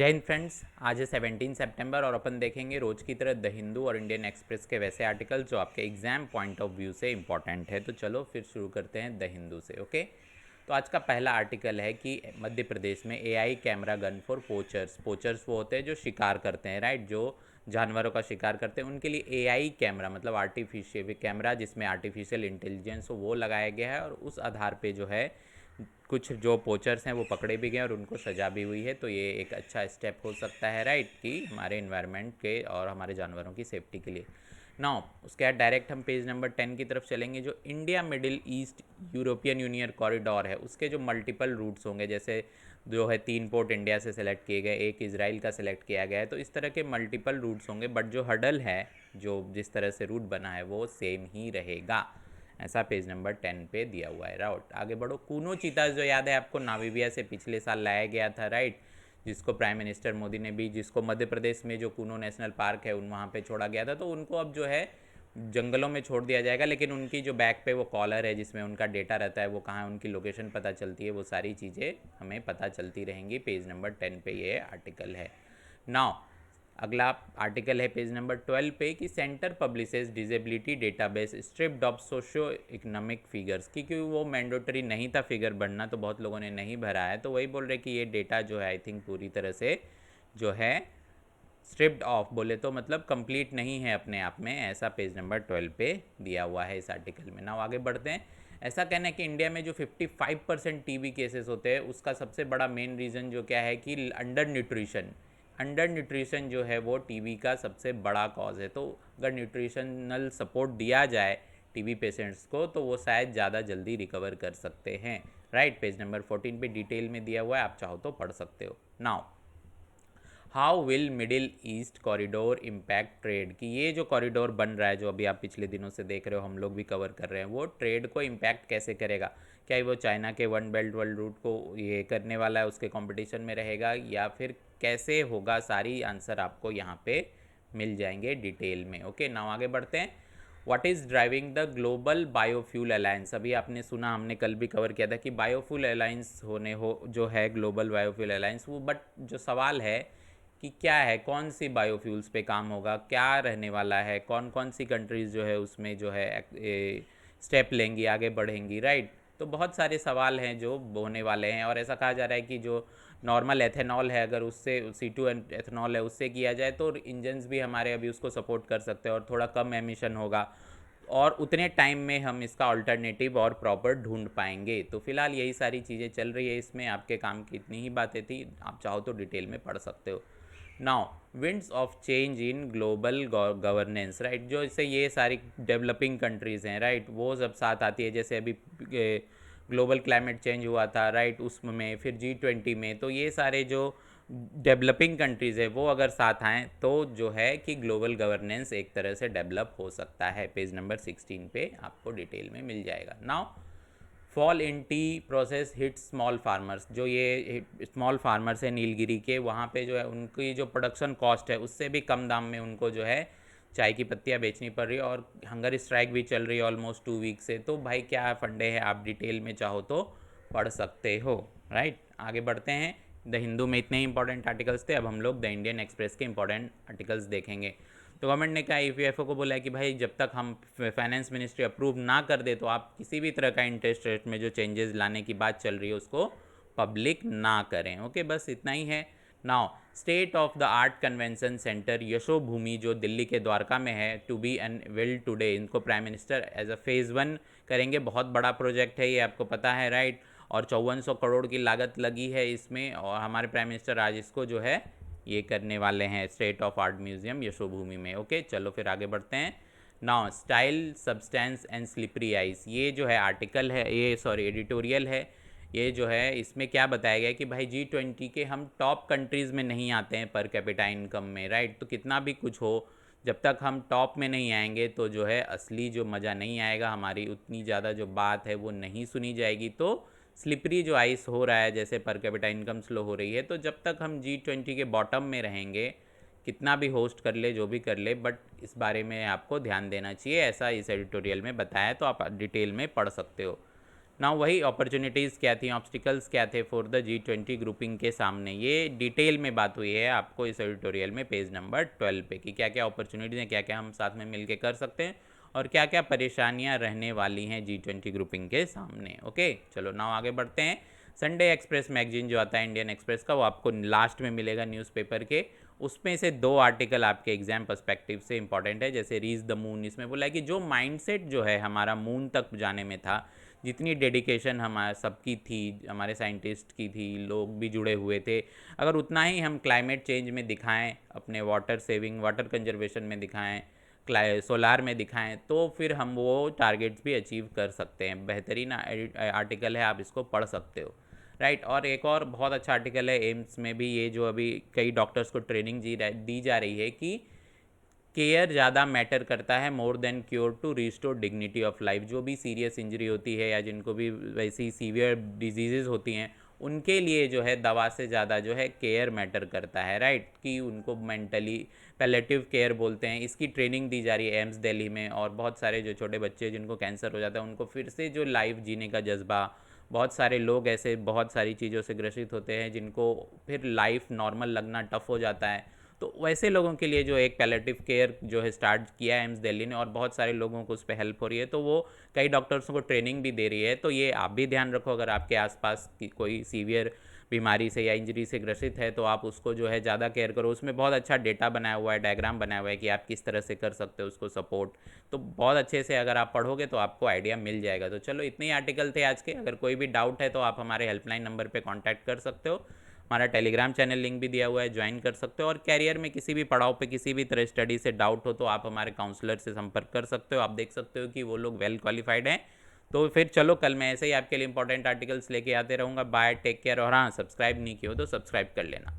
जय हिंद फ्रेंड्स। आज है 17 सितंबर और अपन देखेंगे रोज की तरह द हिंदू और इंडियन एक्सप्रेस के वैसे आर्टिकल जो आपके एग्जाम पॉइंट ऑफ व्यू से इंपॉर्टेंट है। तो चलो फिर शुरू करते हैं द हिंदू से। ओके, तो आज का पहला आर्टिकल है कि मध्य प्रदेश में AI camera gun for poachers. Poachers वो होते हैं जो शिकार करते हैं, राइट, जो जानवरों का शिकार करते हैं। उनके लिए एआई कैमरा मतलब आर्टिफिशियल कैमरा जिसमें आर्टिफिशियल इंटेलिजेंस हो वो लगाया गया है, और उस आधार पे जो है कुछ जो पोचर्स हैं वो पकड़े भी गए और उनको सजा भी हुई है। तो ये एक अच्छा स्टेप हो सकता है, राइट, कि हमारे इन्वायरमेंट के और हमारे जानवरों की सेफ्टी के लिए। नाउ उसके बाद डायरेक्ट हम पेज नंबर 10 की तरफ चलेंगे। जो India middle east European union corridor है उसके जो मल्टीपल रूट्स होंगे, जैसे जो है 3 पोर्ट इंडिया से सिलेक्ट किए गए, एक इसराइल का सिलेक्ट किया गया है, तो इस तरह के मल्टीपल रूट्स होंगे, बट जो हडल है, जो जिस तरह से रूट बना है वो सेम ही रहेगा। ऐसा पेज नंबर 10 पे दिया हुआ है। राउट, आगे बढ़ो। कूनो चीता जो याद है आपको, नामीबिया से पिछले साल लाया गया था, राइट, जिसको प्राइम मिनिस्टर मोदी ने भी, जिसको मध्य प्रदेश में जो कूनो नेशनल पार्क है उन वहाँ पे छोड़ा गया था, तो उनको अब जो है जंगलों में छोड़ दिया जाएगा। लेकिन उनकी जो बैक पे वो कॉलर है जिसमें उनका डेटा रहता है, वो कहाँ उनकी लोकेशन पता चलती है, वो सारी चीज़ें हमें पता चलती रहेंगी। पेज नंबर 10 पे ये आर्टिकल है। नाउ अगला आर्टिकल है पेज नंबर 12 पे कि centre publishes disability database stripped of socio economic figures. क्योंकि वो मैंडेटरी नहीं था फिगर भरना, तो बहुत लोगों ने नहीं भरा है, तो वही बोल रहे कि ये डेटा जो है आई थिंक पूरी तरह से जो है स्ट्रिप्ड ऑफ, बोले तो मतलब कंप्लीट नहीं है अपने आप में। ऐसा पेज नंबर 12 पे दिया हुआ है इस आर्टिकल में। ना आगे बढ़ते हैं। ऐसा कहना है कि इंडिया में जो 55% टीबी केसेस होते हैं उसका सबसे बड़ा मेन रीज़न जो क्या है कि अंडर न्यूट्रिशन। अंडर न्यूट्रिशन जो है वो टीबी का सबसे बड़ा कॉज है। तो अगर न्यूट्रिशनल सपोर्ट दिया जाए टीबी पेशेंट्स को तो वो शायद ज़्यादा जल्दी रिकवर कर सकते हैं। राइट, पेज नंबर 14 पे डिटेल में दिया हुआ है, आप चाहो तो पढ़ सकते हो। Now how will middle east corridor impact trade, कि ये जो कॉरिडोर बन रहा है जो अभी आप पिछले दिनों से देख रहे हो, हम लोग भी कवर कर रहे हैं, वो ट्रेड को इम्पैक्ट कैसे करेगा। क्या वो चाइना के वन बेल्ट वर्ल्ड रूट को ये करने वाला है, उसके कंपटीशन में रहेगा, या फिर कैसे होगा, सारी आंसर आपको यहाँ पे मिल जाएंगे डिटेल में। ओके, नाउ आगे बढ़ते हैं। What is driving the global biofuel alliance. अभी आपने सुना, हमने कल भी कवर किया था कि बायोफ्यूल अलायंस होने हो जो है ग्लोबल बायोफ्यूल अलायंस, वो बट जो सवाल है कि क्या है, कौन सी बायोफ्यूल्स पे काम होगा, क्या रहने वाला है, कौन कौन सी कंट्रीज़ जो है उसमें जो है स्टेप लेंगी, आगे बढ़ेंगी, राइट। तो बहुत सारे सवाल हैं जो होने वाले हैं। और ऐसा कहा जा रहा है कि जो नॉर्मल एथेनॉल है, अगर उससे C2 एथेनॉल है उससे किया जाए तो इंजन्स भी हमारे अभी उसको सपोर्ट कर सकते हैं और थोड़ा कम एमिशन होगा, और उतने टाइम में हम इसका अल्टरनेटिव और प्रॉपर ढूंढ पाएंगे। तो फिलहाल यही सारी चीज़ें चल रही है इसमें। आपके काम की इतनी ही बातें थी, आप चाहो तो डिटेल में पढ़ सकते हो। Now winds of change in global governance, right, जो इससे ये सारी डेवलपिंग कंट्रीज़ हैं, राइट, वो सब साथ आती है। जैसे अभी ग्लोबल क्लाइमेट चेंज हुआ था, राइट, उसमें फिर G20 में, तो ये सारे जो डेवलपिंग कंट्रीज़ है वो अगर साथ आएँ तो जो है कि ग्लोबल गवर्नेंस एक तरह से डेवलप हो सकता है। पेज नंबर 16 पे आपको डिटेल में मिल जाएगा। Now fall in T process hit small farmers. जो ये स्मॉल फार्मर्स है नीलगिरी के, वहाँ पे जो है उनकी जो प्रोडक्शन कॉस्ट है उससे भी कम दाम में उनको जो है चाय की पत्तियाँ बेचनी पड़ रही है, और हंगर स्ट्राइक भी चल रही है ऑलमोस्ट 2 वीक से। तो भाई क्या फंडे है, आप डिटेल में चाहो तो पढ़ सकते हो। राइट, आगे बढ़ते हैं। द हिंदू में इतने ही इंपॉर्टेंट आर्टिकल्स थे, अब हम लोग द इंडियन एक्सप्रेस के इंपॉर्टेंट आर्टिकल्स देखेंगे। तो गवर्नमेंट ने कहा, EPFO को बोला है कि भाई जब तक हम फाइनेंस मिनिस्ट्री अप्रूव ना कर दे तो आप किसी भी तरह का इंटरेस्ट रेट में जो चेंजेस लाने की बात चल रही है उसको पब्लिक ना करें। ओके, बस इतना ही है। Now state of the art convention centre Yashobhoomi जो दिल्ली के द्वारका में है, टू बी अनवेल्ड टुडे, इनको prime minister as a phase 1 करेंगे। बहुत बड़ा प्रोजेक्ट है ये, आपको पता है, राइट, और 5400 करोड़ की लागत लगी है इसमें, और हमारे प्राइम मिनिस्टर आज इसको जो है ये करने वाले हैं, state of art museum Yashobhoomi में। ओके, चलो फिर आगे बढ़ते हैं। Now style substance and slippery ice, ये जो है आर्टिकल है, ये सॉरी एडिटोरियल है। ये जो है इसमें क्या बताया गया कि भाई G20 के हम टॉप कंट्रीज़ में नहीं आते हैं पर कैपिटा इनकम में, राइट। तो कितना भी कुछ हो, जब तक हम टॉप में नहीं आएंगे तो जो है असली जो मज़ा नहीं आएगा, हमारी उतनी ज़्यादा जो बात है वो नहीं सुनी जाएगी। तो स्लिपरी जो आइस हो रहा है, जैसे पर कैपिटा इनकम स्लो हो रही है, तो जब तक हम G20 के बॉटम में रहेंगे, कितना भी होस्ट कर ले, जो भी कर ले, बट इस बारे में आपको ध्यान देना चाहिए, ऐसा इस एडिटोरियल में बताया, तो आप डिटेल में पढ़ सकते हो। ना वही अपॉर्चुनिटीज़ क्या थी, ऑब्स्टिकल्स क्या थे फॉर द G20 ग्रुपिंग के सामने, ये डिटेल में बात हुई है आपको इस एडिटोरियल में पेज नंबर 12 पे कि क्या क्या अपॉर्चुनिटीज़ हैं, क्या क्या हम साथ में मिलके कर सकते हैं और क्या क्या परेशानियां रहने वाली हैं G20 ग्रुपिंग के सामने। ओके चलो नाउ आगे बढ़ते हैं। संडे एक्सप्रेस मैगजीन जो आता है इंडियन एक्सप्रेस का, वो आपको लास्ट में मिलेगा न्यूज़पेपर के। उसमें से 2 आर्टिकल आपके एग्जाम पर्सपेक्टिव से इंपॉर्टेंट है। जैसे रीच द मून, इसमें बोला है कि जो माइंडसेट जो है हमारा मून तक जाने में था, जितनी डेडिकेशन हमारा सबकी थी, हमारे साइंटिस्ट की थी, लोग भी जुड़े हुए थे, अगर उतना ही हम क्लाइमेट चेंज में दिखाएं, अपने वाटर सेविंग वाटर कंजर्वेशन में दिखाएं, सोलार में दिखाएं, तो फिर हम वो टारगेट्स भी अचीव कर सकते हैं। बेहतरीन आर्टिकल है, आप इसको पढ़ सकते हो। राइट और एक और बहुत अच्छा आर्टिकल है एम्स में भी, ये जो अभी कई डॉक्टर्स को ट्रेनिंग दी जा रही है कि केयर ज़्यादा मैटर करता है more than cure to restore dignity of life. जो भी सीरियस इंजरी होती है या जिनको भी वैसी सीवियर डिजीज़ होती हैं, उनके लिए जो है दवा से ज़्यादा जो है केयर मैटर करता है। राइट कि उनको मेंटली पैलेटिव केयर बोलते हैं, इसकी ट्रेनिंग दी जा रही है एम्स दिल्ली में। और बहुत सारे जो छोटे बच्चे जिनको कैंसर हो जाता है, उनको फिर से जो लाइफ जीने का जज्बा, बहुत सारे लोग ऐसे बहुत सारी चीज़ों से ग्रसित होते हैं जिनको फिर लाइफ नॉर्मल लगना टफ हो जाता है, तो वैसे लोगों के लिए जो एक पैलेटिव केयर जो है स्टार्ट किया है एम्स दिल्ली ने, और बहुत सारे लोगों को उस पर हेल्प हो रही है, तो वो कई डॉक्टर्सों को ट्रेनिंग भी दे रही है। तो ये आप भी ध्यान रखो, अगर आपके आसपास की कोई सीवियर बीमारी से या इंजरी से ग्रसित है तो आप उसको जो है ज़्यादा केयर करो। उसमें बहुत अच्छा डेटा बनाया हुआ है, डायग्राम बनाया हुआ है कि आप किस तरह से कर सकते हो उसको सपोर्ट। तो बहुत अच्छे से अगर आप पढ़ोगे तो आपको आइडिया मिल जाएगा। तो चलो इतने ही आर्टिकल थे आज के। अगर कोई भी डाउट है तो आप हमारे हेल्पलाइन नंबर पर कॉन्टैक्ट कर सकते हो। हमारा टेलीग्राम चैनल लिंक भी दिया हुआ है, ज्वाइन कर सकते हो। और कैरियर में किसी भी पड़ाव पे किसी भी तरह स्टडी से डाउट हो तो आप हमारे काउंसलर से संपर्क कर सकते हो। आप देख सकते हो कि वो लोग वेल क्वालिफाइड हैं। तो फिर चलो कल मैं ऐसे ही आपके लिए इंपॉर्टेंट आर्टिकल्स लेके आते रहूँगा। Bye, take care. और हाँ, सब्सक्राइब नहीं किया हो तो सब्सक्राइब कर लेना।